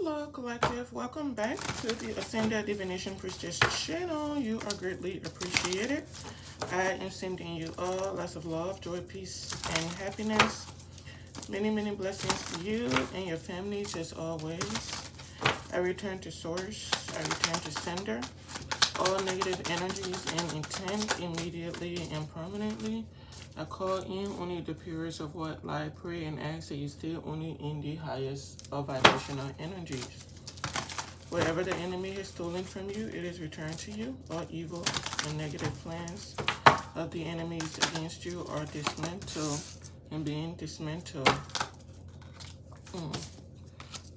Hello, Collective. Welcome back to the Ascended Divination Priestess channel. You are greatly appreciated. I am sending you all lots of love, joy, peace, and happiness. Many, many blessings to you and your families as always. I return to source. I return to sender. All negative energies and intent immediately and permanently. I call in only the purest of what lie, pray, and ask that you stay only in the highest of vibrational energies. Whatever the enemy has stolen from you, it is returned to you. All evil and negative plans of the enemies against you are dismantled and being dismantled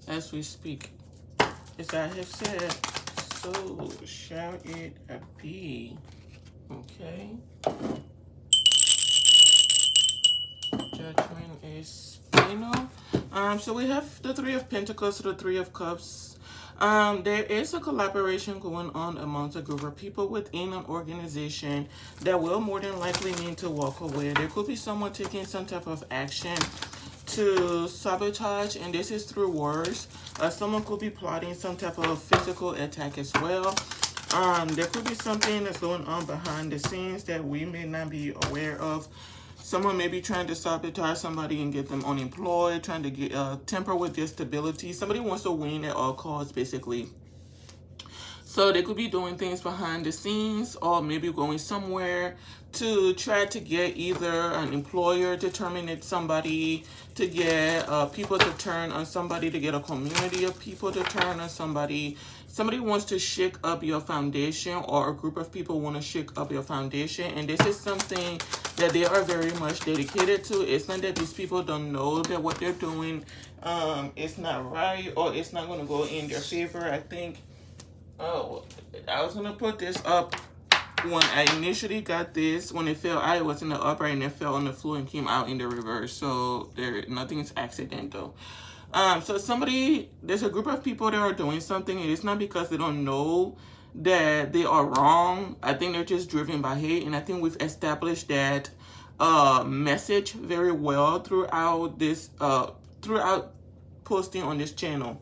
as we speak. As I have said, so shall it be. Okay? Judgment is final. So we have the Three of Pentacles to the Three of Cups. There is a collaboration going on amongst a group of people within an organization that will more than likely need to walk away. There could be someone taking some type of action to sabotage, and this is through words. Someone could be plotting some type of physical attack as well. There could be something that's going on behind the scenes that we may not be aware of. Someone may be trying to sabotage somebody and get them unemployed, trying to get temper with their stability. Somebody wants to win at all costs, basically. So they could be doing things behind the scenes, or maybe going somewhere to try to get either an employer to terminate somebody, to get people to turn on somebody, to get a community of people to turn on somebody. Somebody wants to shake up your foundation, or a group of people want to shake up your foundation, and this is something that they are very much dedicated to. It's not that these people don't know that what they're doing is not right, or it's not going to go in their favor. I think, I was going to put this up when I initially got this. When it fell out, it was in the upright, and it fell on the floor and came out in the reverse. So nothing is accidental. So there's a group of people that are doing something, and it's not because they don't know that they are wrong. I think they're just driven by hate, and I think we've established that message very well throughout this throughout posting on this channel.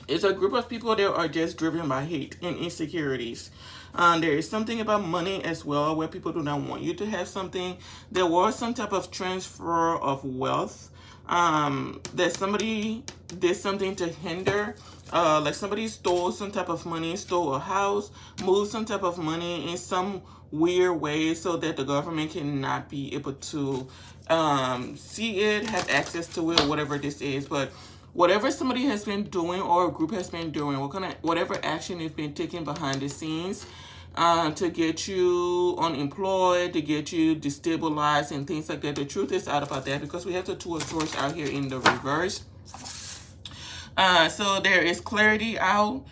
It's a group of people that are just driven by hate and insecurities. There is something about money as well, where people do not want you to have something. There was some type of transfer of wealth. That somebody did something to hinder, like somebody stole some type of money, stole a house, moved some type of money in some weird way so that the government cannot be able to see it, have access to it, whatever this is. But whatever somebody has been doing, or a group has been doing, whatever action has been taken behind the scenes to get you unemployed, to get you destabilized and things like that. The truth is out about that, because we have the Two of Swords out here in the reverse. So there is clarity out.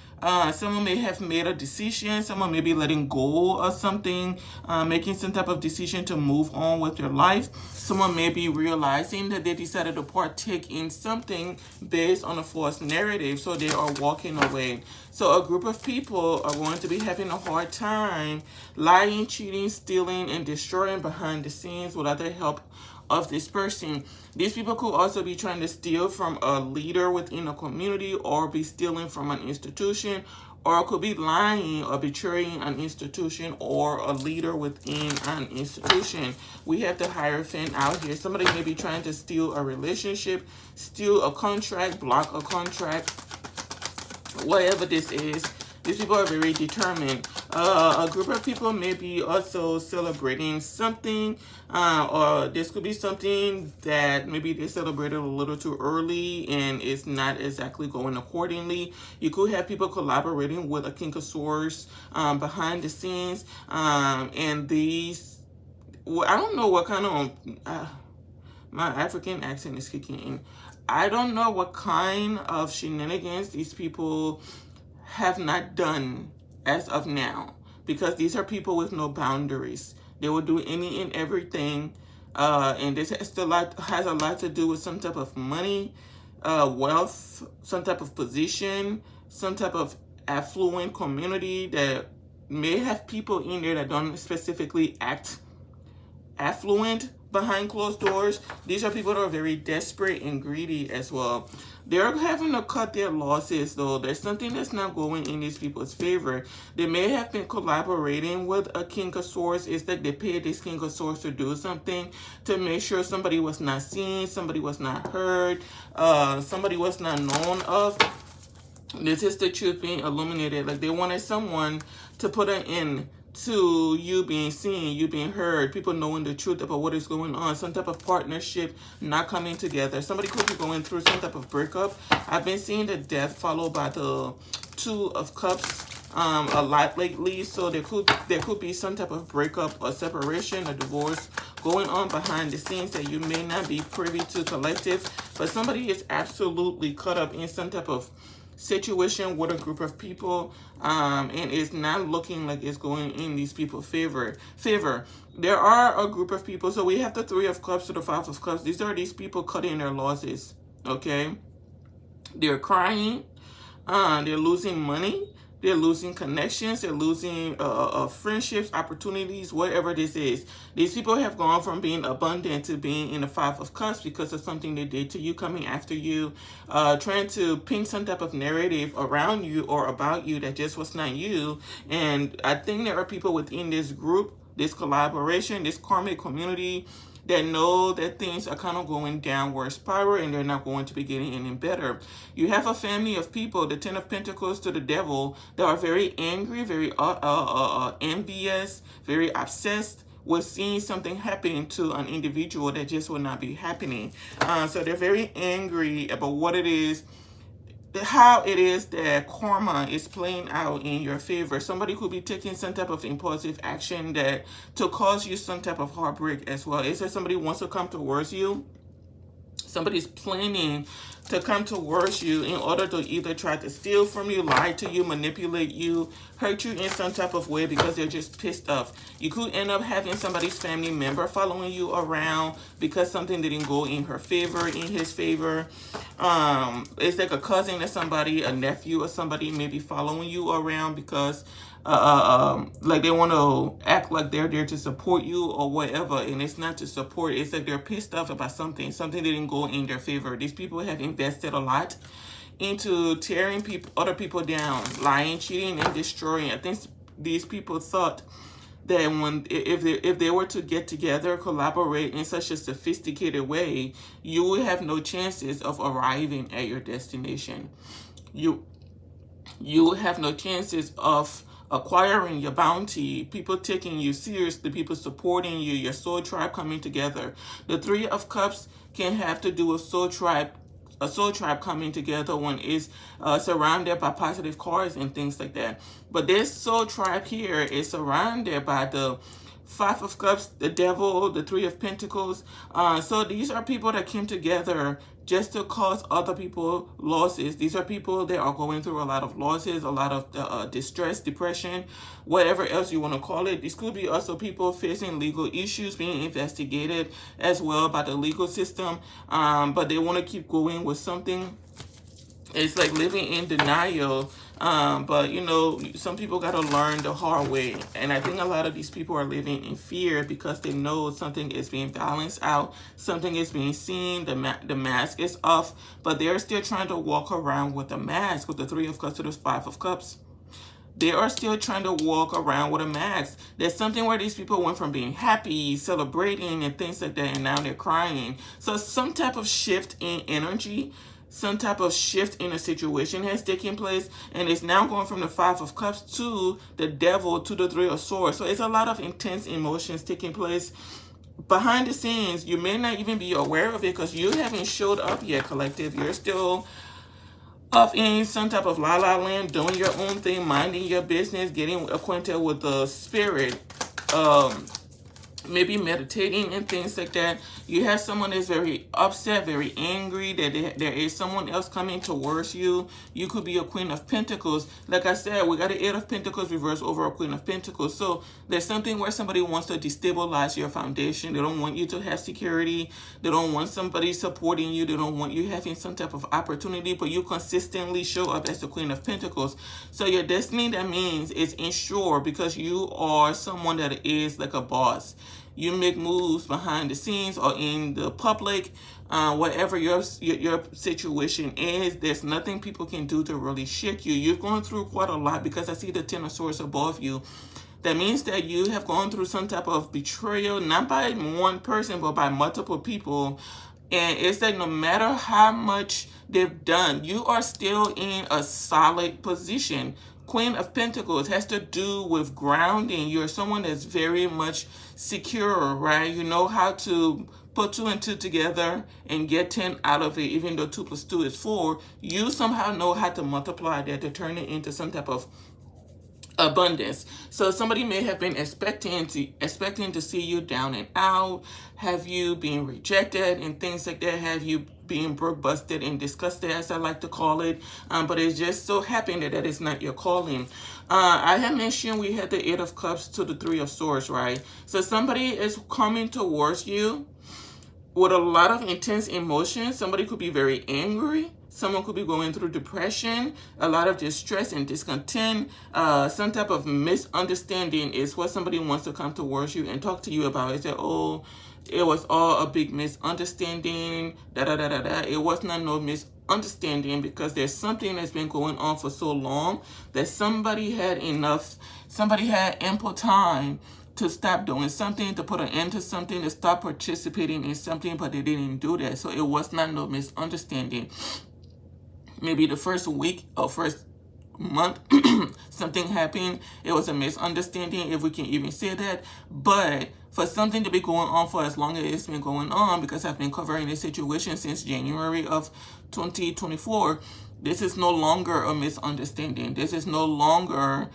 Someone may have made a decision. Someone may be letting go of something, making some type of decision to move on with their life. Someone may be realizing that they decided to partake in something based on a false narrative, so they are walking away. So a group of people are going to be having a hard time lying, cheating, stealing, and destroying behind the scenes without the help of this person. These people could also be trying to steal from a leader within a community, or be stealing from an institution, or could be lying or betraying an institution or a leader within an institution. We have the Hierophant out here. Somebody may be trying to steal a relationship, steal a contract, block a contract, whatever this is. These people are very determined. A group of people may be also celebrating something, or this could be something that maybe they celebrated a little too early and it's not exactly going accordingly. You could have people collaborating with a King of Swords behind the scenes. And these, well, I don't know what kind of, my African accent is kicking in. I don't know what kind of shenanigans these people have not done as of now, because these are people with no boundaries. They will do any and everything, and this has a lot to do with some type of money, wealth, some type of position, some type of affluent community that may have people in there that don't specifically act affluent behind closed doors. These are people that are very desperate and greedy as well. They're having to cut their losses, though. There's something that's not going in these people's favor. They may have been collaborating with a King of Swords. It's like they paid this King of Swords to do something to make sure somebody was not seen, somebody was not heard, somebody was not known of. This is the truth being illuminated. Like they wanted someone to put an end to you being seen, you being heard, people knowing the truth about what is going on, some type of partnership not coming together. Somebody could be going through some type of breakup. I've been seeing the death followed by the Two of Cups a lot lately, so there could be some type of breakup or separation or divorce going on behind the scenes that you may not be privy to, collective, but somebody is absolutely caught up in some type of situation with a group of people, and it's not looking like it's going in these people's favor. There are a group of people, so we have the Three of Cups to the Five of Cups. These are these people cutting their losses, okay? They're crying, they're losing money, they're losing connections, they're losing friendships, opportunities, whatever this is. These people have gone from being abundant to being in the Five of Cups because of something they did to you, coming after you, trying to paint some type of narrative around you or about you that just was not you. And I think there are people within this group, this collaboration, this karmic community, that know that things are kind of going downward spiral and they're not going to be getting any better. You have a family of people, the Ten of Pentacles to the Devil, that are very angry, very envious, very obsessed with seeing something happen to an individual that just will not be happening. So they're very angry about what it is, how it is that karma is playing out in your favor. Somebody could be taking some type of impulsive action that to cause you some type of heartbreak as well. Is there somebody who wants to come towards you? Somebody's planning to come towards you in order to either try to steal from you, lie to you, manipulate you, hurt you in some type of way because they're just pissed off. You could end up having somebody's family member following you around because something didn't go in her favor, in his favor. It's like a cousin or somebody, a nephew or somebody may be following you around because like they want to act like they're there to support you or whatever, and it's not to support. It's like they're pissed off about something didn't go in their favor. These people have invested a lot into tearing other people down, lying, cheating, and destroying. I think these people thought that if they were to get together, collaborate in such a sophisticated way, you would have no chances of arriving at your destination. You would have no chances of acquiring your bounty, people taking you seriously, people supporting you, your soul tribe coming together. The Three of Cups can have to do with a soul tribe coming together when it's surrounded by positive cards and things like that. But this soul tribe here is surrounded by the Five of Cups, the Devil, the Three of Pentacles. So these are people that came together just to cause other people losses. These are people that are going through a lot of losses, a lot of distress, depression, whatever else you want to call it. These could be also people facing legal issues, being investigated as well by the legal system, but they want to keep going with something. It's like living in denial, but you know, some people got to learn the hard way, and I think a lot of these people are living in fear because they know something is being balanced out, something is being seen, the mask is off, but they're still trying to walk around with a mask, with the Three of Cups to the Five of Cups. They are still trying to walk around with a mask. There's something where these people went from being happy, celebrating, and things like that, and now they're crying. So some type of shift in energy, some type of shift in a situation has taken place, and it's now going from the Five of Cups to the Devil to the Three of Swords. So it's a lot of intense emotions taking place behind the scenes. You may not even be aware of it because you haven't showed up yet, collective. You're still off in some type of la-la land, doing your own thing, minding your business, getting acquainted with the spirit, maybe meditating and things like that. You have someone that's very upset, very angry, that there is someone else coming towards you. You could be a Queen of Pentacles. Like I said, we got an Eight of Pentacles reversed over a Queen of Pentacles. So there's something where somebody wants to destabilize your foundation. They don't want you to have security. They don't want somebody supporting you. They don't want you having some type of opportunity, but you consistently show up as the Queen of Pentacles. So your destiny, that means, is ensured because you are someone that is like a boss. you make moves behind the scenes or in the public. Whatever your situation is, there's nothing people can do to really shake you. You're going through quite a lot, because I see the Ten of Swords above you. That means that you have gone through some type of betrayal, not by one person, but by multiple people. And it's like no matter how much they've done, you are still in a solid position. Queen of Pentacles has to do with grounding. You're someone that's very much secure, right? You know how to put 2 and 2 together and get 10 out of it, even though 2 plus 2 is 4. You somehow know how to multiply that to turn it into some type of abundance. So somebody may have been expecting to see you down and out, have you being rejected and things like that, have you being broke, busted, and disgusted, as I like to call it. But it's just so happened that that is not your calling. I had mentioned we had the 8 of Cups to the 3 of Swords, right? So somebody is coming towards you with a lot of intense emotions. Somebody could be very angry. Someone could be going through depression, a lot of distress and discontent. Some type of misunderstanding is what somebody wants to come towards you and talk to you about. Is that, oh, it was all a big misunderstanding, da-da-da-da-da. It was not no misunderstanding, because there's something that's been going on for so long that somebody had ample time to stop doing something, to put an end to something, to stop participating in something, but they didn't do that. So it was not no misunderstanding. Maybe the first week or first month, something happened. It was a misunderstanding, if we can even say that. But for something to be going on for as long as it's been going on, because I've been covering this situation since January of 2024, this is no longer a misunderstanding. This is no longer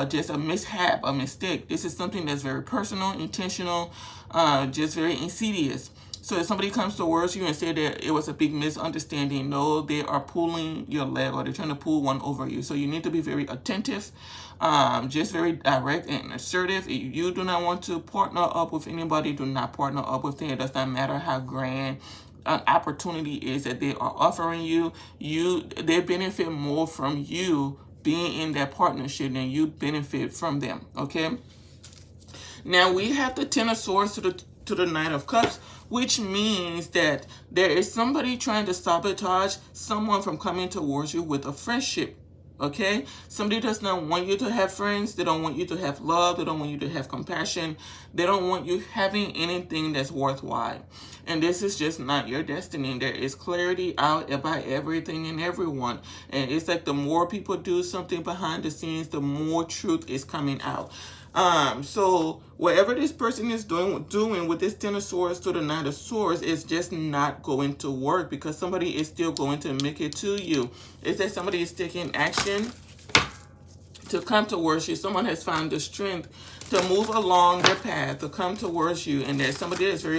just a mishap, a mistake. This is something that's very personal, intentional, just very insidious. So if somebody comes towards you and say that it was a big misunderstanding, no, they are pulling your leg, or they're trying to pull one over you. So you need to be very attentive, just very direct and assertive. If you do not want to partner up with anybody, do not partner up with them. It does not matter how grand an opportunity is that they are offering you. They benefit more from you being in that partnership than you benefit from them. Okay. Now we have the Ten of Swords to the Knight of Cups, which means that there is somebody trying to sabotage someone from coming towards you with a friendship. Okay? Somebody does not want you to have friends. They don't want you to have love. They don't want you to have compassion. They don't want you having anything that's worthwhile. And this is just not your destiny. There is clarity out about everything and everyone. And it's like the more people do something behind the scenes, the more truth is coming out. So whatever this person is doing with this Ten of Swords to the Knight of Swords is just not going to work, because somebody is still going to make it to you. It's that somebody is taking action to come towards you. Someone has found the strength to move along their path to come towards you, and there's somebody that's very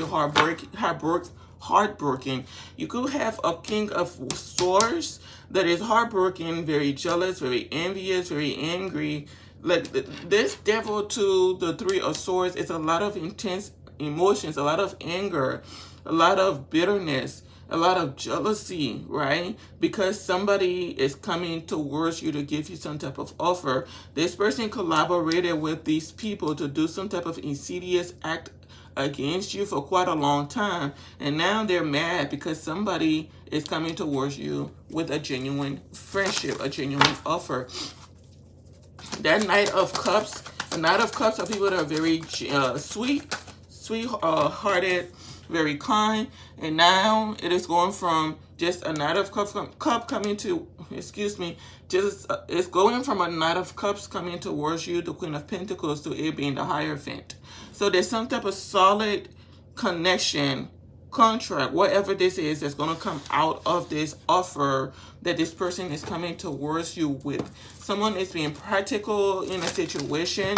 heartbroken. You could have a King of Swords that is heartbroken, very jealous, very envious, very angry. Like this Devil to the Three of Swords is a lot of intense emotions, a lot of anger, a lot of bitterness, a lot of jealousy, right? Because somebody is coming towards you to give you some type of offer. This person collaborated with these people to do some type of insidious act against you for quite a long time, and now they're mad because somebody is coming towards you with a genuine friendship, a genuine offer. That Knight of Cups, the Knight of Cups are people that are very sweet-hearted, very kind. And now it is going from just a Knight of Cup coming to, it's going from a Knight of Cups coming towards you, the Queen of Pentacles, to it being the Hierophant. So there's some type of solid connection, contract, whatever this is, that's going to come out of this offer that this person is coming towards you with. Someone is being practical in a situation.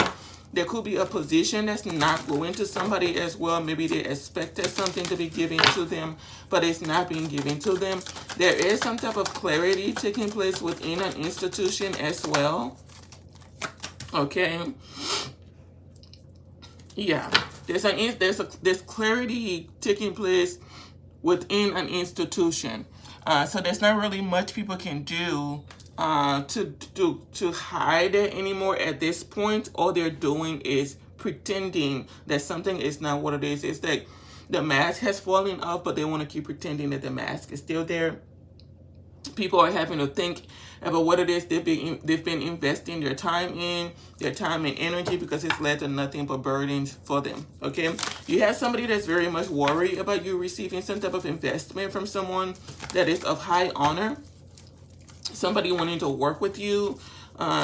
There could be a position that's not going to somebody as well. Maybe they expected something to be given to them, but it's not being given to them. There is some type of clarity taking place within an institution as well. Okay. Yeah. There's clarity taking place within an institution. So there's not really much people can do to hide it anymore at this point. All they're doing is pretending that something is not what it is. It's like the mask has fallen off, but they want to keep pretending that the mask is still there. People are having to think about what it is they've been investing their time and energy, because it's led to nothing but burdens for them. Okay, you have somebody that's very much worried about you receiving some type of investment from someone that is of high honor, somebody wanting to work with you,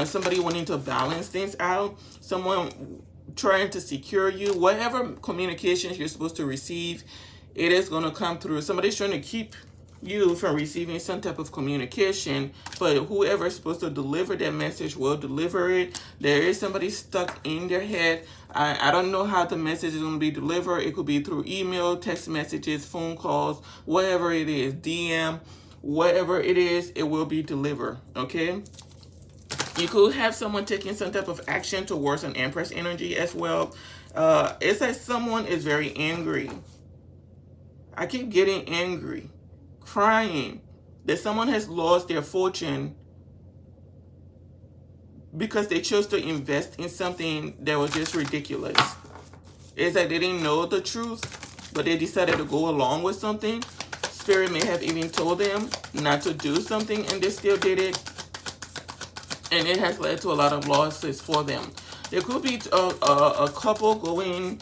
somebody wanting to balance things out, someone trying to secure you. Whatever communications you're supposed to receive, it is going to come through. Somebody's trying to keep you from receiving some type of communication, but whoever is supposed to deliver that message will deliver it. There is somebody stuck in their head. I don't know how the message is going to be delivered. It could be through email, text messages, phone calls, whatever it is, DM, whatever it is, it will be delivered. Okay, you could have someone taking some type of action towards an Empress energy as well. It's like someone is very angry. I keep getting angry, crying, that someone has lost their fortune because they chose to invest in something that was just ridiculous. It's like they didn't know the truth, but they decided to go along with something. Spirit may have even told them not to do something, and they still did it, and it has led to a lot of losses for them. There could be a couple going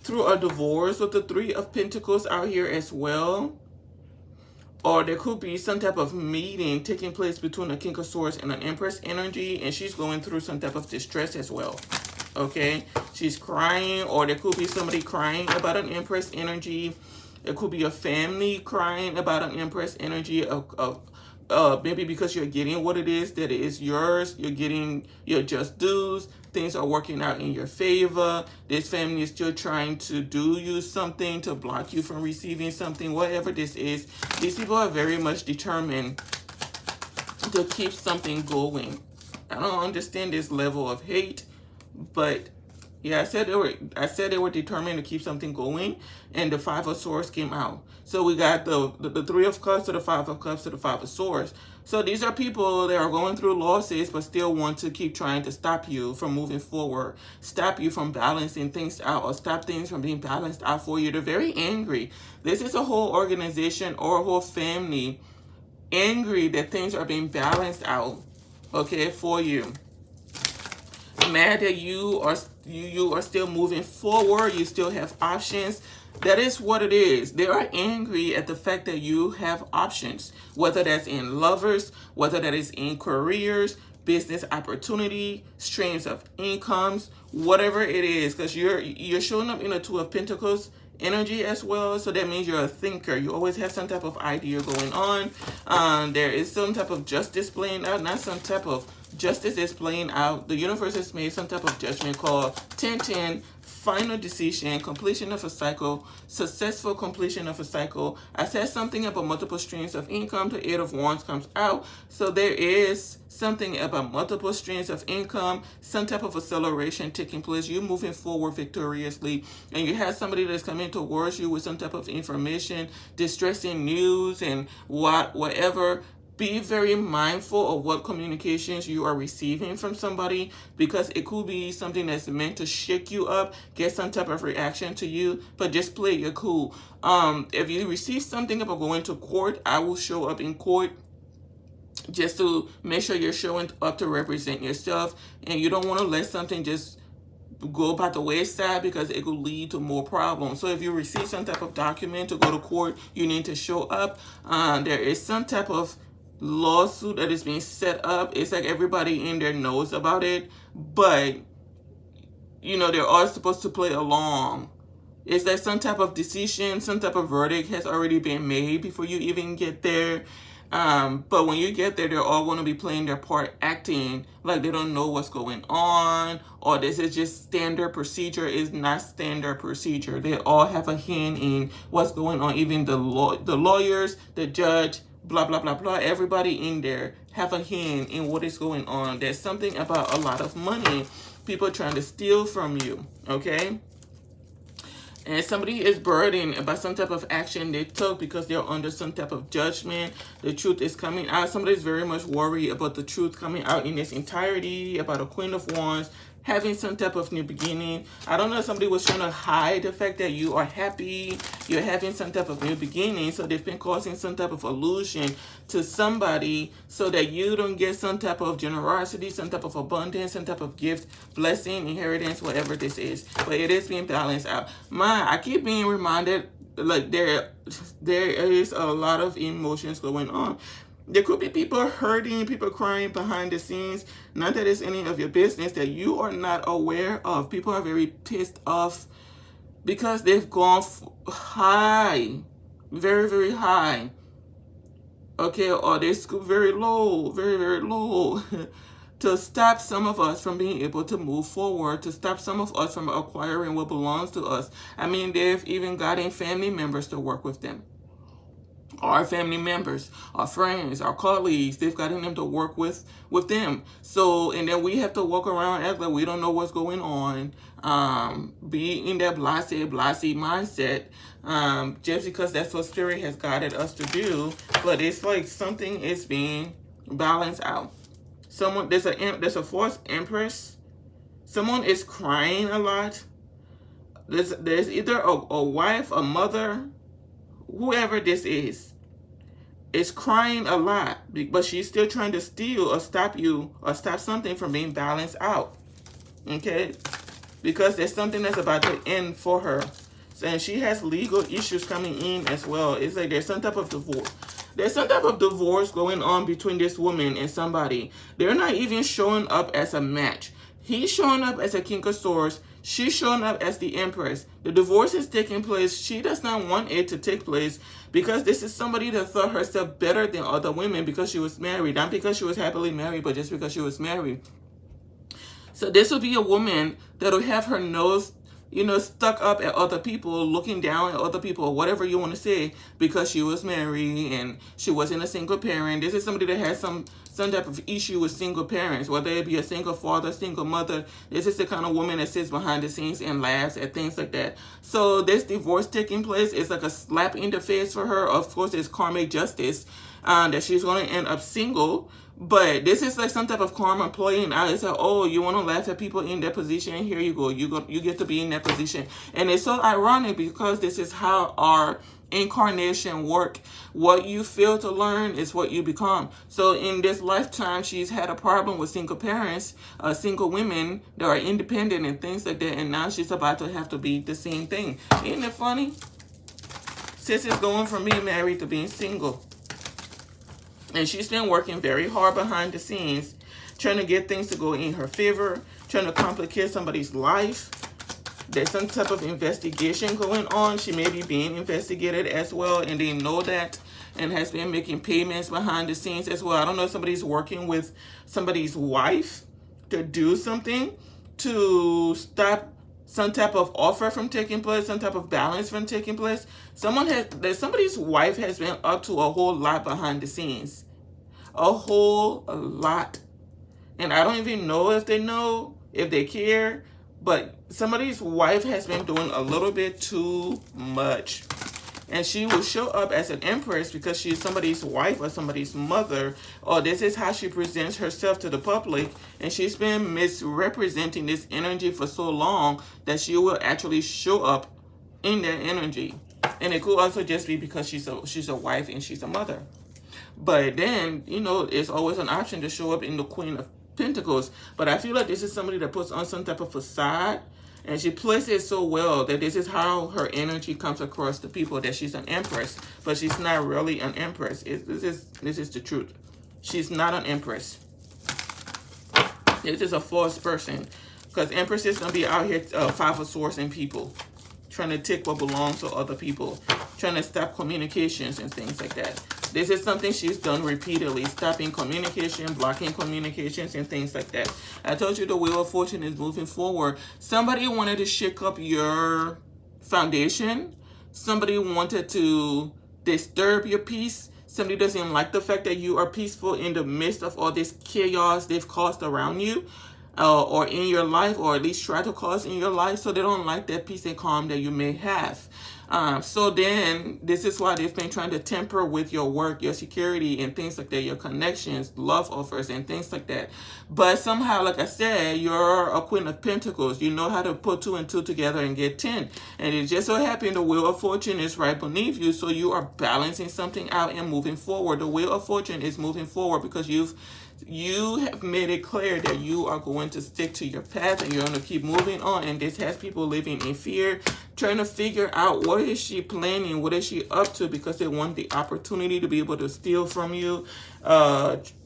through a divorce with the Three of Pentacles out here as well. Or there could be some type of meeting taking place between a King of Swords and an Empress energy, and she's going through some type of distress as well. Okay, she's crying, or there could be somebody crying about an Empress energy. It could be a family crying about an Empress energy. Maybe because you're getting what it is that is yours, you're getting your just dues, things are working out in your favor. This family is still trying to do you something to block you from receiving something. Whatever this is, these people are very much determined to keep something going. I don't understand this level of hate, but yeah, I said they were determined to keep something going, and the Five of Swords came out. So we got the Three of Cups to the Five of Cups to the Five of Swords. So these are people that are going through losses, but still want to keep trying to stop you from moving forward, stop you from balancing things out, or stop things from being balanced out for you. They're very angry. This is a whole organization or a whole family angry that things are being balanced out, okay, for you. Mad that you are still moving forward, you still have options. That is what it is. They are angry at the fact that you have options, whether that's in lovers, whether that is in careers, business opportunity, streams of incomes, whatever it is, because you're showing up in a Two of Pentacles energy as well. So that means you're a thinker. You always have some type of idea going on. There is some type of justice playing out, not some type of justice is playing out. The universe has made some type of judgment called 10-10, final decision, completion of a cycle, successful completion of a cycle. I said something about multiple streams of income. The Eight of Wands comes out. So there is something about multiple streams of income, some type of acceleration taking place. You're moving forward victoriously, and you have somebody that's coming towards you with some type of information, distressing news, and whatever. Be very mindful of what communications you are receiving from somebody, because it could be something that's meant to shake you up, get some type of reaction to you, but just play your cool. If you receive something about going to court, I will show up in court just to make sure you're showing up to represent yourself, and you don't want to let something just go by the wayside, because it could lead to more problems. So if you receive some type of document to go to court, you need to show up. There is some type of lawsuit that is being set up. It's like everybody in there knows about it, but you know, they're all supposed to play along. It's like some type of decision, some type of verdict has already been made before you even get there. But when you get there, they're all going to be playing their part, acting like they don't know what's going on, or this is just standard procedure. Is not standard procedure. They all have a hand in what's going on. Even the lawyers, the judge, blah, blah, blah, blah. Everybody in there have a hand in what is going on. There's something about a lot of money, people trying to steal from you, okay? And somebody is burdened about some type of action they took because they're under some type of judgment. The truth is coming out. Somebody's very much worried about the truth coming out in its entirety, about a Queen of Wands, having some type of new beginning. I don't know if somebody was trying to hide the fact that you are happy, you're having some type of new beginning, so they've been causing some type of illusion to somebody so that you don't get some type of generosity, some type of abundance, some type of gift, blessing, inheritance, whatever this is. But it is being balanced out. I keep being reminded, like, there is a lot of emotions going on. There could be people hurting, people crying behind the scenes. Not that it's any of your business that you are not aware of. People are very pissed off because they've gone high, very, very high. Okay, or they scoop very low, very, very low to stop some of us from being able to move forward, to stop some of us from acquiring what belongs to us. I mean, they've even gotten family members to work with them. Our family members, our friends, our colleagues, they've gotten them to work with them. So, and then we have to walk around act like we don't know what's going on, be in that blasé mindset, just because that's what Spirit has guided us to do. But it's like something is being balanced out. There's a false empress. Someone is crying a lot. There's either a wife, a mother, whoever this is crying a lot, but she's still trying to steal or stop you or stop something from being balanced out. Okay? Because there's something that's about to end for her. And she has legal issues coming in as well. It's like there's some type of divorce. There's some type of divorce going on between this woman and somebody. They're not even showing up as a match. He's showing up as a King of Swords. She's showing up as the Empress. The divorce is taking place. She does not want it to take place because this is somebody that thought herself better than other women because she was married. Not because she was happily married, but just because she was married. So this will be a woman that'll have her nose, stuck up at other people, looking down at other people, or whatever you want to say, because she was married and she wasn't a single parent. This is somebody that has some type of issue with single parents, whether it be a single father, single mother. This is the kind of woman that sits behind the scenes and laughs at things like that. So this divorce taking place is like a slap in the face for her. Of course, it's karmic justice that she's going to end up single. But this is like some type of karma playing out. It's like, oh, you want to laugh at people in that position? Here you go. You get to be in that position. And it's so ironic because this is how our incarnation work. What you fail to learn is what you become. So in this lifetime, she's had a problem with single parents, single women that are independent and things like that. And now she's about to have to be the same thing. Isn't it funny? Sis is going from being married to being single. And she's been working very hard behind the scenes, trying to get things to go in her favor, trying to complicate somebody's life. There's some type of investigation going on. She may be being investigated as well, and they know that, and has been making payments behind the scenes as well. I don't know if somebody's working with somebody's wife to do something to stop some type of offer from taking place, some type of balance from taking place. Somebody's wife has been up to a whole lot behind the scenes. A whole lot. And I don't even know if they care, but somebody's wife has been doing a little bit too much. And she will show up as an empress because she's somebody's wife or somebody's mother, or this is how she presents herself to the public. And she's been misrepresenting this energy for so long that she will actually show up in that energy. And it could also just be because she's a wife and she's a mother. But then, it's always an option to show up in the Queen of Pentacles. But I feel like this is somebody that puts on some type of facade. And she plays it so well that this is how her energy comes across to people, that she's an empress. But she's not really an empress. This is the truth. She's not an empress. This is a false person. Because empresses don't be out here Five of Swords and people. Trying to take what belongs to other people. Trying to stop communications and things like that. This is something she's done repeatedly, stopping communication, blocking communications, and things like that. I told you the Wheel of Fortune is moving forward. Somebody wanted to shake up your foundation. Somebody wanted to disturb your peace. Somebody doesn't like the fact that you are peaceful in the midst of all this chaos they've caused around you. or in your life, or at least try to cause in your life, so they don't like that peace and calm that you may have. So then this is why they've been trying to temper with your work, your security, and things like that, your connections, love offers, and things like that. But somehow, like I said, you're a Queen of Pentacles. You know how to put 2 and 2 together and get 10. And it just so happened the Wheel of Fortune is right beneath you, so you are balancing something out and moving forward. The Wheel of Fortune is moving forward because you have made it clear that you are going to stick to your path and you're going to keep moving on. And this has people living in fear, trying to figure out what is she planning, what is she up to, because they want the opportunity to be able to steal from you,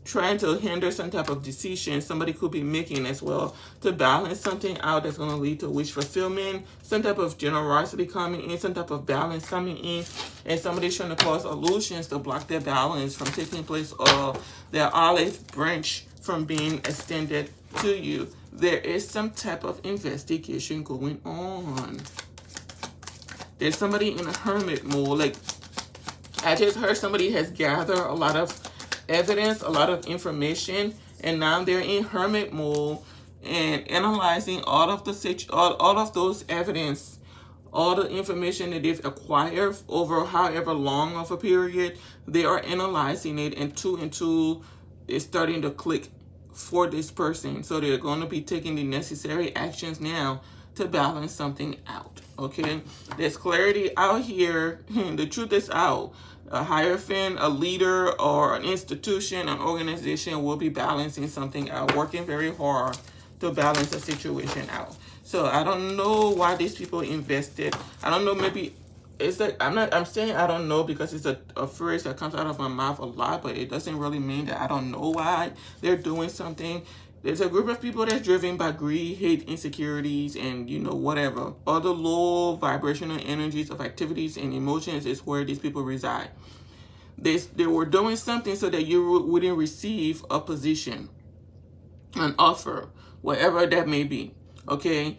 trying to hinder some type of decision somebody could be making as well, to balance something out that's going to lead to wish fulfillment, some type of generosity coming in, some type of balance coming in, and somebody's trying to cause illusions to block their balance from taking place, or their olive branch from being extended to you. There is some type of investigation going on. There's somebody in a hermit mode. Like, I just heard somebody has gathered a lot of evidence, a lot of information, and now they're in hermit mode and analyzing all of those evidence, all the information that they've acquired over however long of a period. They are analyzing it, and 2 and 2 is starting to click for this person. So they're going to be taking the necessary actions now to balance something out. Okay, there's clarity out here. The truth is out. A hierophant, a leader, or an institution, an organization will be balancing something out, working very hard to balance a situation out. So I don't know why these people invested. I don't know, maybe it's like, I'm saying I don't know because it's a phrase that comes out of my mouth a lot, but it doesn't really mean that I don't know why they're doing something. There's a group of people that's driven by greed, hate, insecurities, and, you know, whatever. Other low vibrational energies of activities and emotions is where these people reside. They were doing something so that you wouldn't receive a position, an offer, whatever that may be. Okay?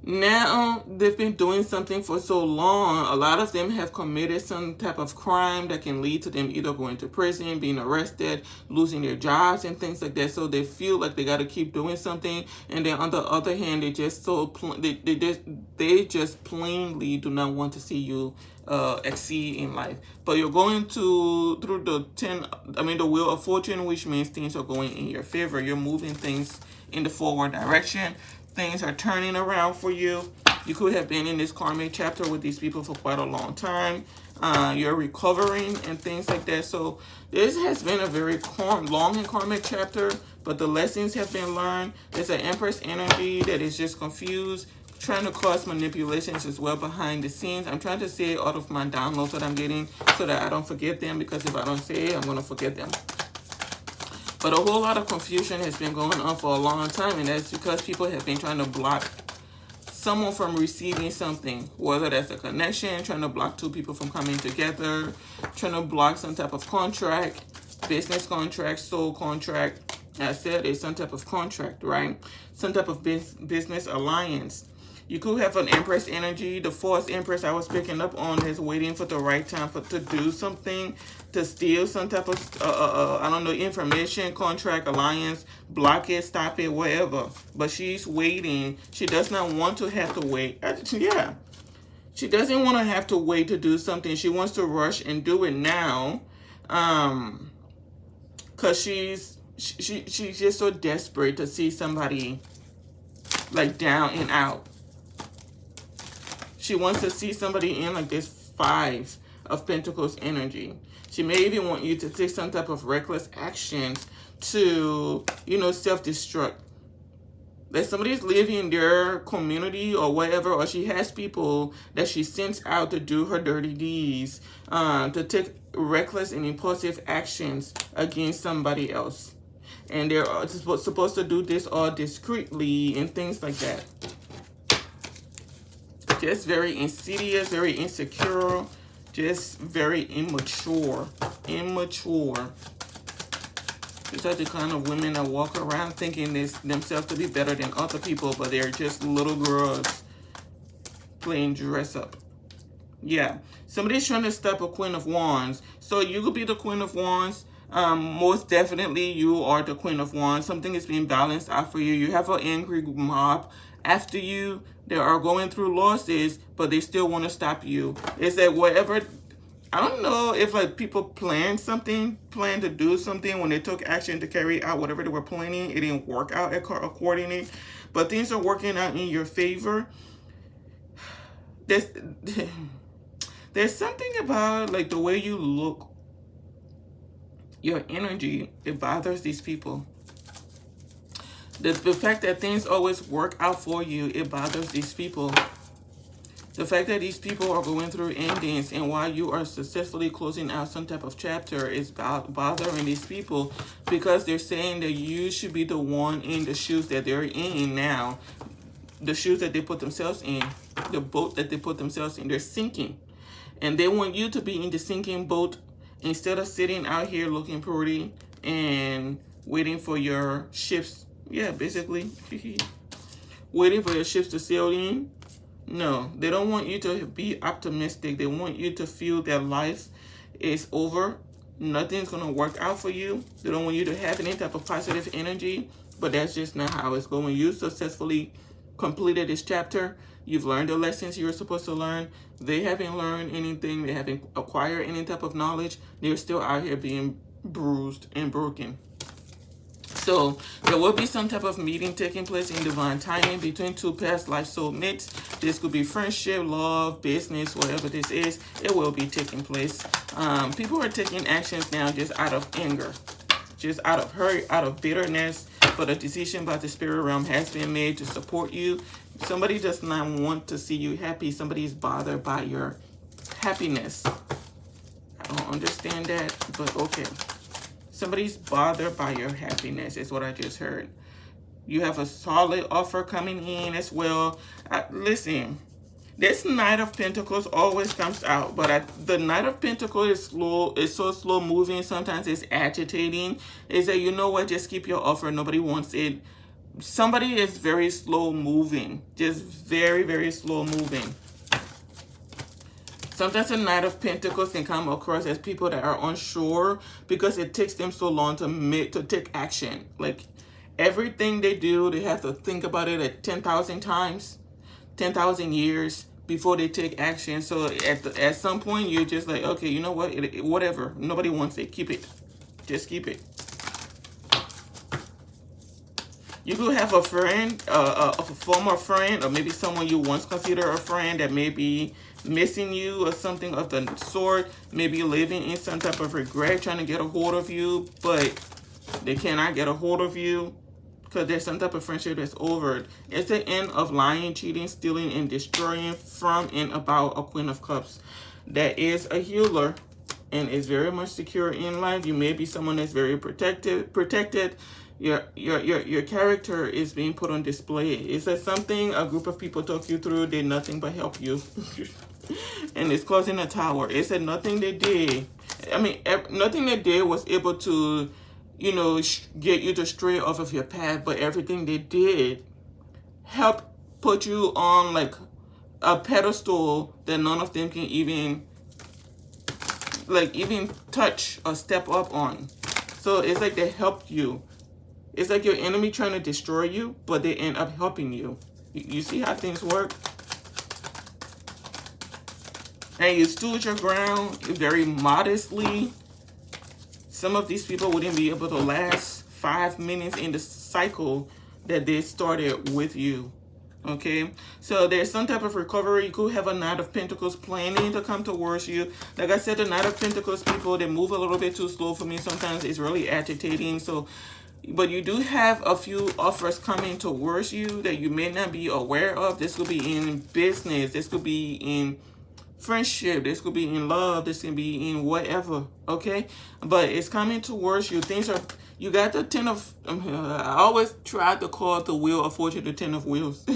Now, they've been doing something for so long. A lot of them have committed some type of crime that can lead to them either going to prison, being arrested, losing their jobs, and things like that. So they feel like they got to keep doing something. And then on the other hand, they just they just plainly do not want to see you exceed in life. But you're going through the Wheel of Fortune, which means things are going in your favor. You're moving things in the forward direction. Things are turning around for you. You could have been in this karmic chapter with these people for quite a long time. You're recovering and things like that. So this has been a very long and karmic chapter, but the lessons have been learned. There's an Empress energy that is just confused, trying to cause manipulations as well behind the scenes. I'm trying to say out of my downloads that I'm getting so that I don't forget them, because if I don't say it, I'm going to forget them. But a whole lot of confusion has been going on for a long time, and that's because people have been trying to block someone from receiving something, whether that's a connection, trying to block 2 people from coming together, trying to block some type of contract, business contract, soul contract. I said it's some type of contract, right? Some type of business alliance. You could have an Empress energy. The Fourth Empress I was picking up on is waiting for the right time to do something, to steal some type of, I don't know, information, contract, alliance, block it, stop it, whatever. But she's waiting. She does not want to have to wait. Yeah. She doesn't want to have to wait to do something. She wants to rush and do it now. Because she's just so desperate to see somebody like down and out. She wants to see somebody in like this 5 of Pentacles energy. She may even want you to take some type of reckless actions to, you know, self-destruct. That somebody's living in their community or whatever, or she has people that she sends out to do her dirty deeds, to take reckless and impulsive actions against somebody else. And they're supposed to do this all discreetly and things like that. Just very insidious, very insecure, just very immature. These are the kind of women that walk around thinking themselves to be better than other people, but they're just little girls playing dress up. Yeah, somebody's trying to stop a Queen of Wands. So you could be the Queen of Wands. Most definitely you are the Queen of Wands. Something is being balanced out for you. You have an angry mob after you. They are going through losses, but they still want to stop you. It's that whatever, I don't know if like people planned to do something when they took action to carry out whatever they were planning. It didn't work out accordingly, but things are working out in your favor. There's, there's something about like the way you look, your energy, it bothers these people. The fact that things always work out for you, it bothers these people. The fact that these people are going through endings and while you are successfully closing out some type of chapter is bothering these people, because they're saying that you should be the one in the shoes that they're in now. The shoes that they put themselves in, the boat that they put themselves in, they're sinking. And they want you to be in the sinking boat instead of sitting out here looking pretty and waiting for your ships. Yeah, basically. Waiting for your ships to sail in. No, they don't want you to be optimistic. They want you to feel that life is over. Nothing's going to work out for you. They don't want you to have any type of positive energy, but that's just not how it's going. You successfully completed this chapter. You've learned the lessons you were supposed to learn. They haven't learned anything. They haven't acquired any type of knowledge. They're still out here being bruised and broken. So there will be some type of meeting taking place in divine timing between two past life soulmates. This could be friendship, love, business, whatever this is. It will be taking place. People are taking actions now just out of anger, just out of hurt, out of bitterness. But a decision by the spirit realm has been made to support you. Somebody does not want to see you happy. Somebody is bothered by your happiness. I don't understand that, but okay. Somebody's bothered by your happiness is what I just heard. You have a solid offer coming in as well. Listen, this Knight of Pentacles always comes out, but the Knight of Pentacles is slow. It's so slow moving. Sometimes it's agitating. It's that, you know what, just keep your offer. Nobody wants it. Somebody is very slow moving. Just very, very slow moving. Sometimes a Knight of Pentacles can come across as people that are unsure because it takes them so long to take action. Like everything they do, they have to think about it at 10,000 times, 10,000 years before they take action. So at some point, you're just like, okay, you know what? Whatever. Nobody wants it. Keep it. Just keep it. You could have a friend, a former friend, or maybe someone you once considered a friend that may be missing you or something of the sort, maybe living in some type of regret, trying to get a hold of you, but they cannot get a hold of you because there's some type of friendship that's over. It's the end of lying, cheating, stealing, and destroying from and about a Queen of Cups. That is a healer and is very much secure in life. You may be someone that's very protected. Your character is being put on display. It's that something a group of people took you through did nothing but help you. And it's causing a tower. It said nothing they did. I mean, nothing they did was able to, you know, get you to stray off of your path. But everything they did helped put you on like a pedestal that none of them can even touch or step up on. So it's like they helped you. It's like your enemy trying to destroy you, but they end up helping you. You see how things work? And you stood your ground very modestly. Some of these people wouldn't be able to last 5 minutes in the cycle that they started with you. Okay, so there's some type of recovery. You could have a Knight of Pentacles planning to come towards you. Like I said, the Knight of Pentacles people, they move a little bit too slow for me. Sometimes it's really agitating. So, but you do have a few offers coming towards you that you may not be aware of. This could be in business. This could be in friendship. This could be in love. This can be in whatever. Okay, but it's coming towards you. Things are. You got the 10 of, I always try to call the Wheel of Fortune the 10 of Wheels.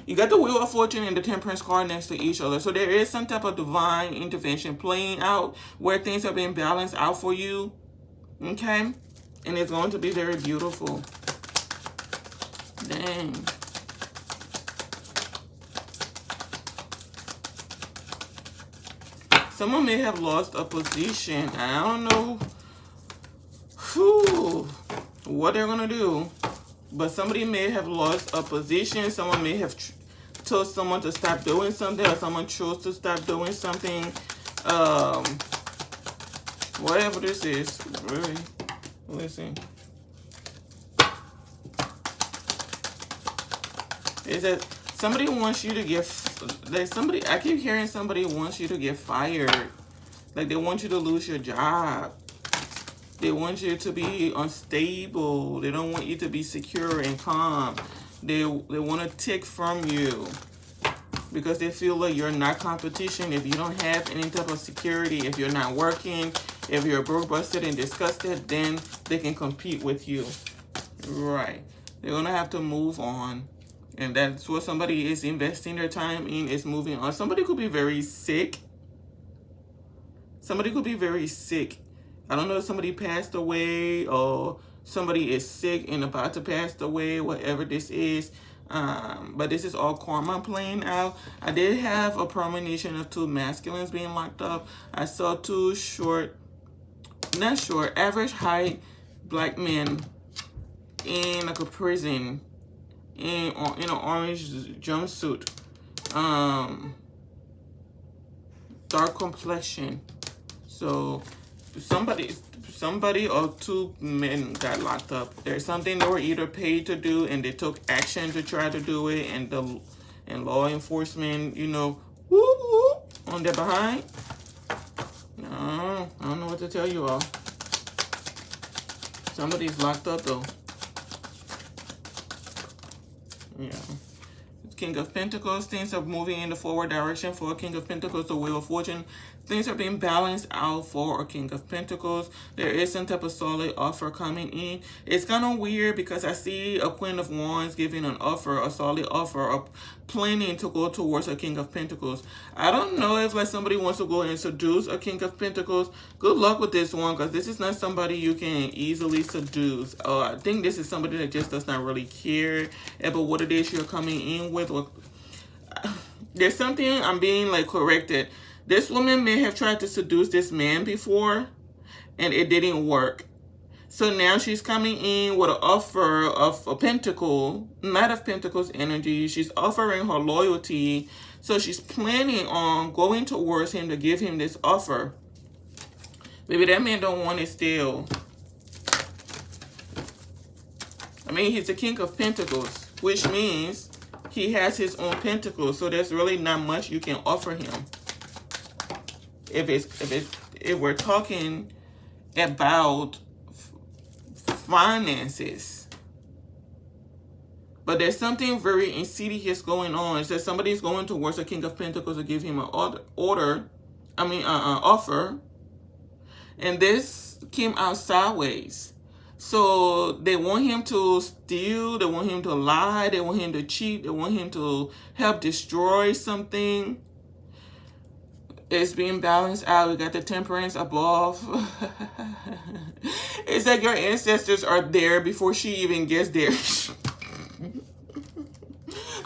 You got the Wheel of Fortune and the Temperance card next to each other. So there is some type of divine intervention playing out where things are being balanced out for you. Okay? And it's going to be very beautiful. Dang. Someone may have lost a position. I don't know whew, what they're gonna do. But somebody may have lost a position. Someone may have told someone to stop doing something, or someone chose to stop doing something. Whatever this is, really. Listen. Is that somebody wants you to get, like somebody, I keep hearing somebody wants you to get fired. Like they want you to lose your job. They want you to be unstable. They don't want you to be secure and calm. They want to take from you because they feel like you're not competition. If you don't have any type of security, if you're not working, if you're broke, busted, and disgusted, then they can compete with you. Right. They're going to have to move on. And that's what somebody is investing their time in, is moving on. Somebody could be very sick. Somebody could be very sick. I don't know if somebody passed away or somebody is sick and about to pass away, whatever this is. But this is all karma playing out. I did have a premonition of two masculines being locked up. I saw two average height black men in like a prison in an orange jumpsuit. Dark complexion. So somebody or two men got locked up. There's something they were either paid to do and they took action to try to do it, and law enforcement, you know, woo, on their behind. No, I don't know what to tell you all. Somebody's locked up though. Yeah. King of Pentacles, things are moving in the forward direction for a King of Pentacles, the Wheel of Fortune. Things are being balanced out for a King of Pentacles. There is some type of solid offer coming in. It's kind of weird because I see a Queen of Wands giving an offer, a solid offer, of planning to go towards a King of Pentacles. I don't know if like somebody wants to go and seduce a King of Pentacles. Good luck with this one, because this is not somebody you can easily seduce. I think this is somebody that just does not really care about what it is you're coming in with. There's something I'm being like corrected. This woman may have tried to seduce this man before and it didn't work. So now she's coming in with an offer of a pentacle, Knight of Pentacles energy. She's offering her loyalty. So she's planning on going towards him to give him this offer. Maybe that man don't want it still. I mean, he's the King of Pentacles, which means he has his own pentacles. So there's really not much you can offer him. If we're talking about finances. But there's something very insidious going on. It says somebody's going towards the King of Pentacles to give him an offer. And this came out sideways. So they want him to steal, they want him to lie, they want him to cheat, they want him to help destroy something. It's being balanced out. We got the Temperance above. It's like your ancestors are there before she even gets there.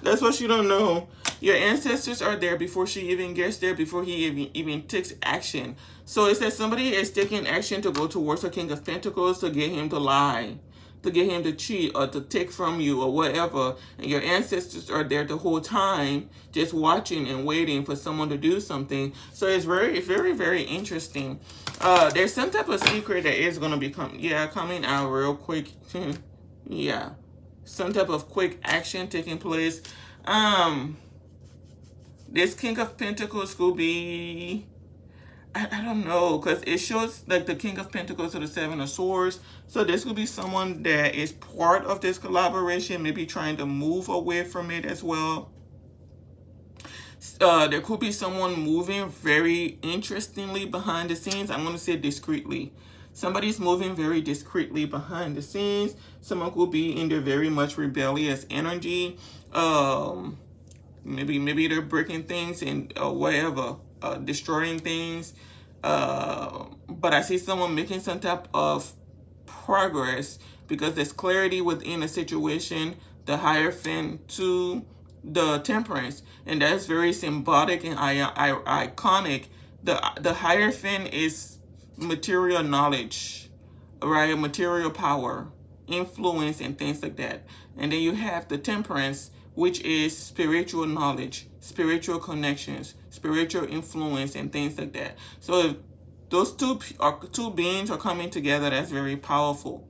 That's what you don't know. Your ancestors are there before she even gets there, before he even takes action. So it says somebody is taking action to go towards the King of Pentacles to get him to lie, to get him to cheat or to take from you or whatever. And your ancestors are there the whole time just watching and waiting for someone to do something. So it's very, very, very interesting. There's some type of secret that is going to be coming out real quick. Yeah. Some type of quick action taking place. This King of Pentacles could be, I don't know, because it shows like the King of Pentacles to the Seven of Swords. So this could be someone that is part of this collaboration, maybe trying to move away from it as well. There could be someone moving very interestingly behind the scenes. I'm going to say discreetly. Somebody's moving very discreetly behind the scenes. Someone could be in their very much rebellious energy. Maybe they're breaking things and whatever, destroying things. But I see someone making some type of progress because there's clarity within a situation, the Hierophant to the Temperance. And that's very symbolic and iconic. The Hierophant is material knowledge. right? Material power, influence, and things like that. And then you have the Temperance, which is spiritual knowledge, spiritual connections, spiritual influence, and things like that. So if those two beings are coming together, that's very powerful.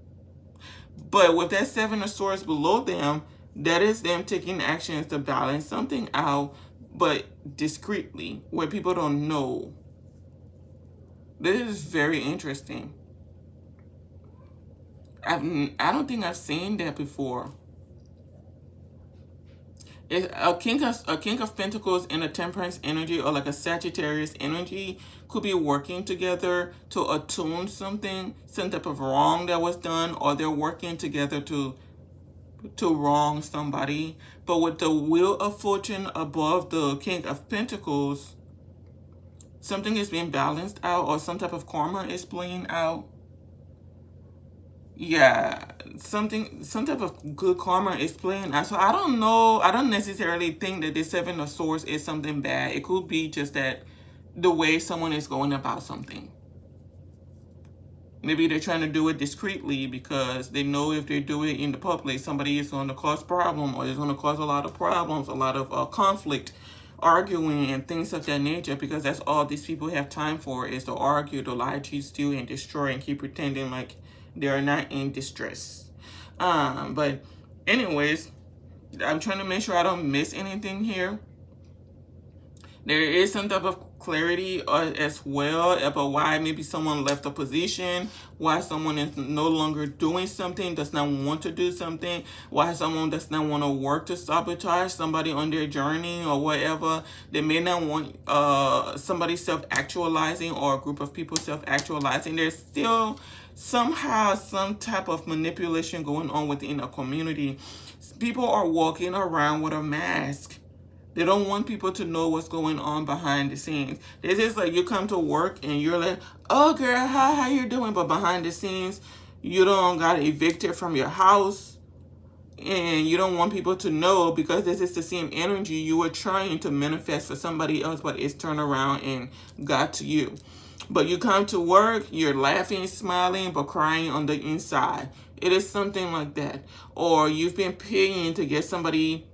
But with that Seven of Swords below them, that is them taking actions to balance something out, but discreetly, where people don't know. This is very interesting. I don't think I've seen that before. A king of Pentacles and a Temperance energy, or like a Sagittarius energy, could be working together to attune something, some type of wrong that was done, or they're working together to wrong somebody. But with the Wheel of Fortune above the King of Pentacles, something is being balanced out, or some type of karma is playing out. Yeah, some type of good karma is playing out. So I don't know. I don't necessarily think that the Seven of Swords is something bad. It could be just that the way someone is going about something. Maybe they're trying to do it discreetly because they know if they do it in the public, somebody is going to cause problem, or it's going to cause a lot of problems, a lot of conflict, arguing, and things of that nature, because that's all these people have time for, is to argue, to lie, cheat, steal, and destroy, and keep pretending like they're not in distress. But anyways, I'm trying to make sure I don't miss anything here. There is some type of clarity as well about why maybe someone left a position, why someone is no longer doing something, does not want to do something, why someone does not want to work to sabotage somebody on their journey or whatever. They may not want somebody self-actualizing, or a group of people self-actualizing. There's still somehow some type of manipulation going on within a community. People are walking around with a mask. They don't want people to know what's going on behind the scenes. It's just like you come to work and you're like, oh girl, how you doing? But behind the scenes, you don't got evicted from your house, and you don't want people to know, because this is the same energy you were trying to manifest for somebody else, but it's turned around and got to you. But you come to work, you're laughing, smiling, but crying on the inside. It is something like that. Or you've been paying to get somebody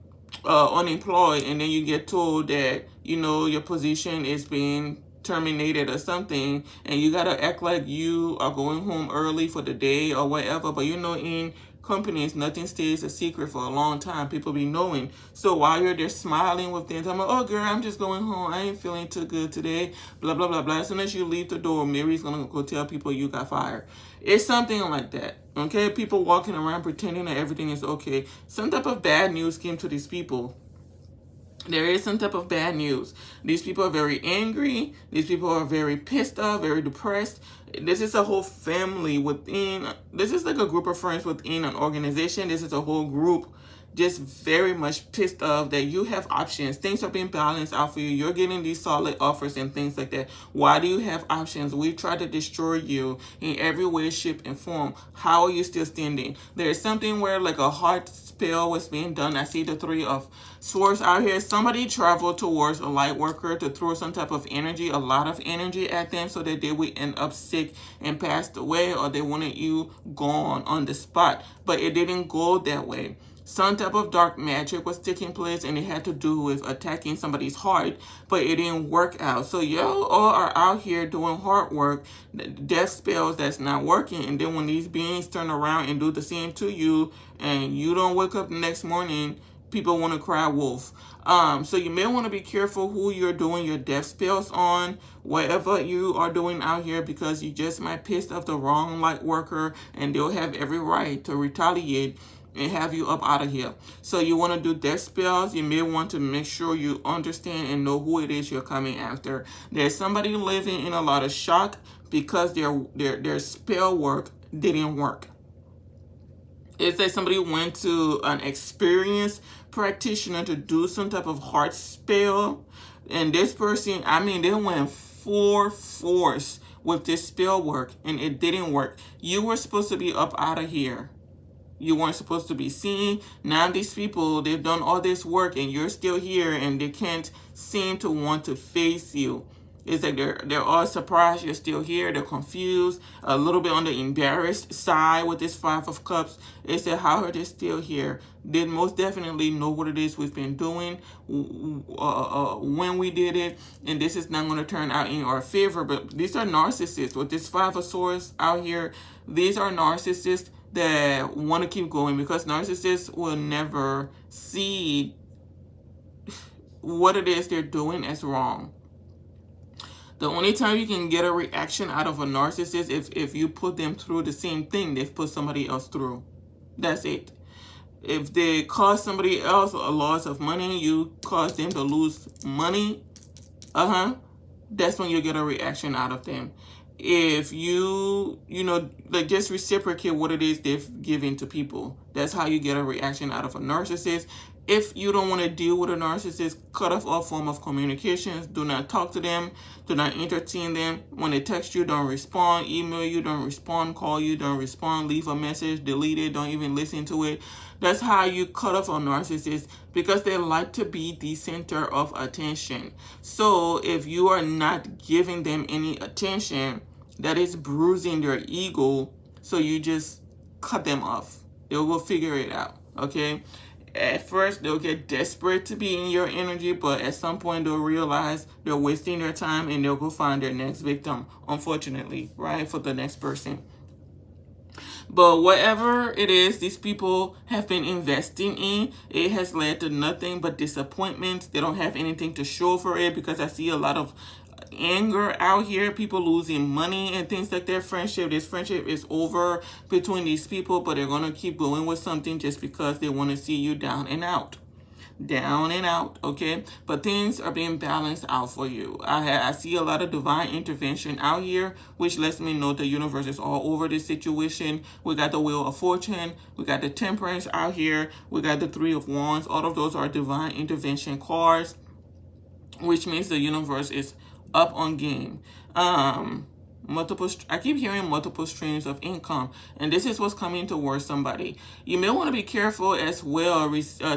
unemployed, and then you get told that, you know, your position is being terminated or something, and you gotta act like you are going home early for the day or whatever. But you know, in companies, nothing stays a secret for a long time. People be knowing. So while you're there smiling with them, I'm like, oh girl, I'm just going home, I ain't feeling too good today, blah blah blah blah. As soon as you leave the door, Mary's gonna go tell people you got fired. It's something like that. Okay, people walking around pretending that everything is okay. Some type of bad news came to these people. There is some type of bad news. These people are very angry. These people are very pissed off, very depressed. This is a whole family within. This is like a group of friends within an organization. This is a whole group just very much pissed off that you have options. Things are being balanced out for you. You're getting these solid offers and things like that. Why do you have options? We try to destroy you in every way, shape, and form. How are you still standing? There is something where like a hard spell was being done. I see the Three of Swords out here. Somebody traveled towards a light worker to throw some type of energy, a lot of energy at them, so that they would end up sick and passed away, or they wanted you gone on the spot. But it didn't go that way. Some type of dark magic was taking place, and it had to do with attacking somebody's heart, but it didn't work out. So y'all all are out here doing hard work, death spells that's not working, and then when these beings turn around and do the same to you, and you don't wake up the next morning, people want to cry wolf. So you may want to be careful who you're doing your death spells on, whatever you are doing out here, because you just might piss off the wrong light worker, and they'll have every right to retaliate and have you up out of here. So you want to do death spells. You may want to make sure you understand and know who it is you're coming after. There's somebody living in a lot of shock because their spell work didn't work. It's like somebody went to an experienced practitioner to do some type of heart spell, and this person, I mean, they went full force with this spell work, and it didn't work. You were supposed to be up out of here. You weren't supposed to be seen. Now these people, they've done all this work, and you're still here, and they can't seem to want to face you. It's like they're all surprised you're still here. They're confused, a little bit on the embarrassed side with this Five of Cups. They said, how are they still here? They most definitely know what it is we've been doing, when we did it, and this is not going to turn out in our favor. But these are narcissists. With this Five of Swords out here, these are narcissists that want to keep going, because narcissists will never see what it is they're doing as wrong. The only time you can get a reaction out of a narcissist is if you put them through the same thing they've put somebody else through. That's it. If they cause somebody else a loss of money, you cause them to lose money, that's when you get a reaction out of them. If you like, just reciprocate what it is they've given to people, that's how you get a reaction out of a narcissist. If you don't want to deal with a narcissist, cut off all form of communications. Do not talk to them. Do not entertain them. When they text you, don't respond. Email you, don't respond. Call you, don't respond. Leave a message, delete it, don't even listen to it. That's how you cut off a narcissist, because they like to be the center of attention. So if you are not giving them any attention, that is bruising their ego. So you just cut them off. They will figure it out, okay? At first, they'll get desperate to be in your energy, but at some point, they'll realize they're wasting their time and they'll go find their next victim, unfortunately, right, for the next person. But whatever it is these people have been investing in, it has led to nothing but disappointment. They don't have anything to show for it, because I see a lot of anger out here, people losing money and things like that. This friendship is over between these people, but they're going to keep going with something just because they want to see you down and out, okay? But things are being balanced out for you. I see a lot of divine intervention out here, which lets me know the universe is all over this situation. We got the Wheel of Fortune, we got the Temperance out here, we got the Three of Wands. All of those are divine intervention cards, which means the universe is up on game. I keep hearing multiple streams of income, and this is what's coming towards somebody. You may want to be careful as well,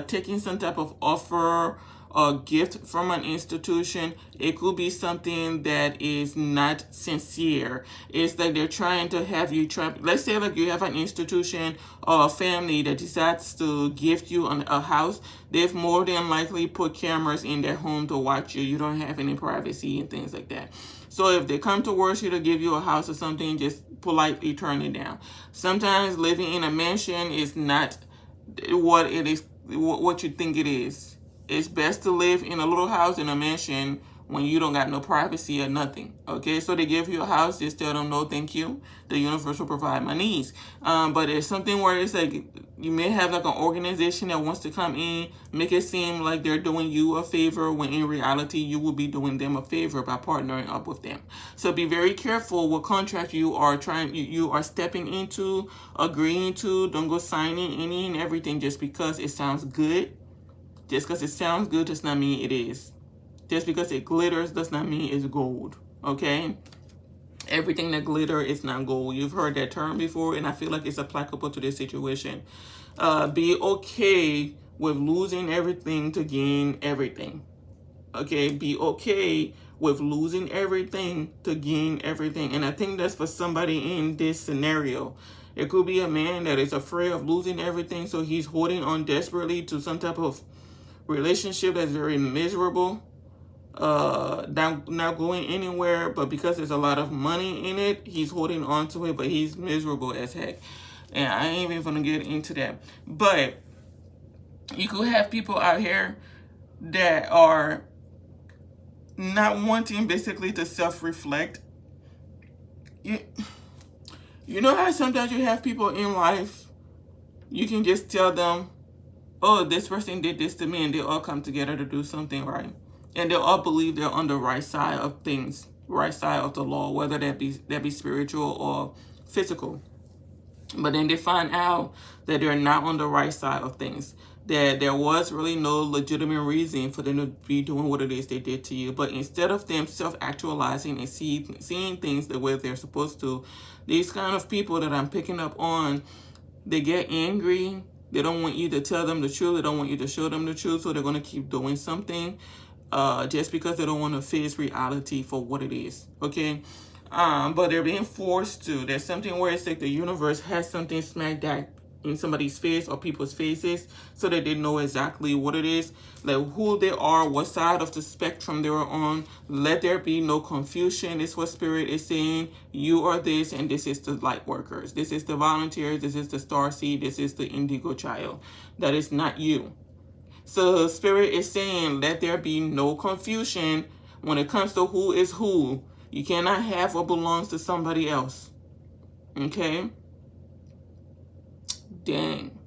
taking some type of offer or gift from an institution. It could be something that is not sincere. It's like they're trying to have you let's say like you have an institution or a family that decides to gift you a house. They've more than likely put cameras in their home to watch you. You don't have any privacy and things like that. So if they come towards you to give you a house or something, just politely turn it down. Sometimes living in a mansion is not what it is, what you think it is. It's best to live in a little house in a mansion when you don't got no privacy or nothing, okay? So they give you a house, just tell them no thank you. The universe will provide my needs. But it's something where it's like you may have like an organization that wants to come in, make it seem like they're doing you a favor, when in reality you will be doing them a favor by partnering up with them. So be very careful what contract you are stepping into, agreeing to. Don't go signing any and everything just because it sounds good. Just because it sounds good does not mean it is. Just because it glitters does not mean it's gold, okay? Everything that glitters is not gold. You've heard that term before, and I feel like it's applicable to this situation. Be okay with losing everything to gain everything, okay? Be okay with losing everything to gain everything. And I think that's for somebody in this scenario. It could be a man that is afraid of losing everything, so he's holding on desperately to some type of relationship that's very miserable, not going anywhere, but because there's a lot of money in it, he's holding on to it, but he's miserable as heck. And I ain't even gonna get into that. But you could have people out here that are not wanting basically to self-reflect. You know how sometimes you have people in life, you can just tell them, oh, this person did this to me, and they all come together to do something right. And they all believe they're on the right side of things, right side of the law, whether that be spiritual or physical. But then they find out that they're not on the right side of things, that there was really no legitimate reason for them to be doing what it is they did to you. But instead of them self-actualizing and seeing things the way they're supposed to, these kind of people that I'm picking up on, they get angry. They don't want you to tell them the truth. They don't want you to show them the truth, so they're going to keep doing something. just because they don't want to face reality for what it is. Okay. But they're being forced to. There's something where it's like the universe has something smack that in somebody's face or people's faces so that they know exactly what it is, like who they are, what side of the spectrum they are on. Let there be no confusion. This is what Spirit is saying. You are this, and this is the light workers. This is the volunteers. This is the star seed. This is the indigo child. That is not you. So Spirit is saying, let there be no confusion when it comes to who is who. You cannot have what belongs to somebody else. Okay? Dang.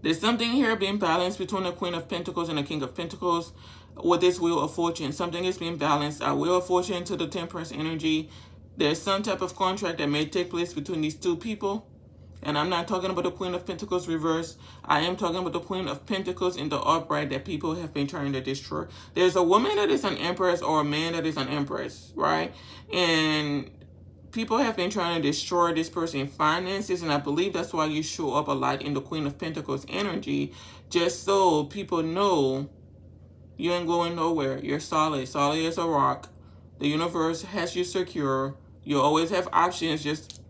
There's something here being balanced between the Queen of Pentacles and the King of Pentacles with this Wheel of Fortune. Something is being balanced. Our Wheel of Fortune to the Temperance energy. There's some type of contract that may take place between these two people. And I'm not talking about the Queen of Pentacles reverse. I am talking about the Queen of Pentacles in the upright that people have been trying to destroy. There's a woman that is an empress or a man that is an empress, right? And people have been trying to destroy this person's finances, and I believe that's why you show up a lot in the Queen of Pentacles energy, just so people know you ain't going nowhere. You're solid as a rock. The universe has you secure. You always have options, just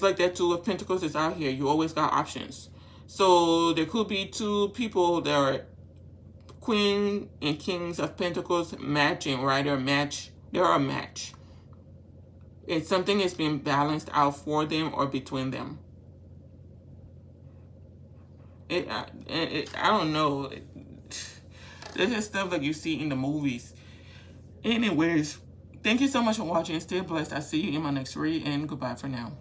like that Two of Pentacles is out here. You always got options. So there could be two people that are Queen and Kings of Pentacles matching, right? They're a match. It's something is being balanced out for them or between them. I don't know. This is stuff like you see in the movies. Anyways, thank you so much for watching. Stay blessed. I'll see you in my next read, and goodbye for now.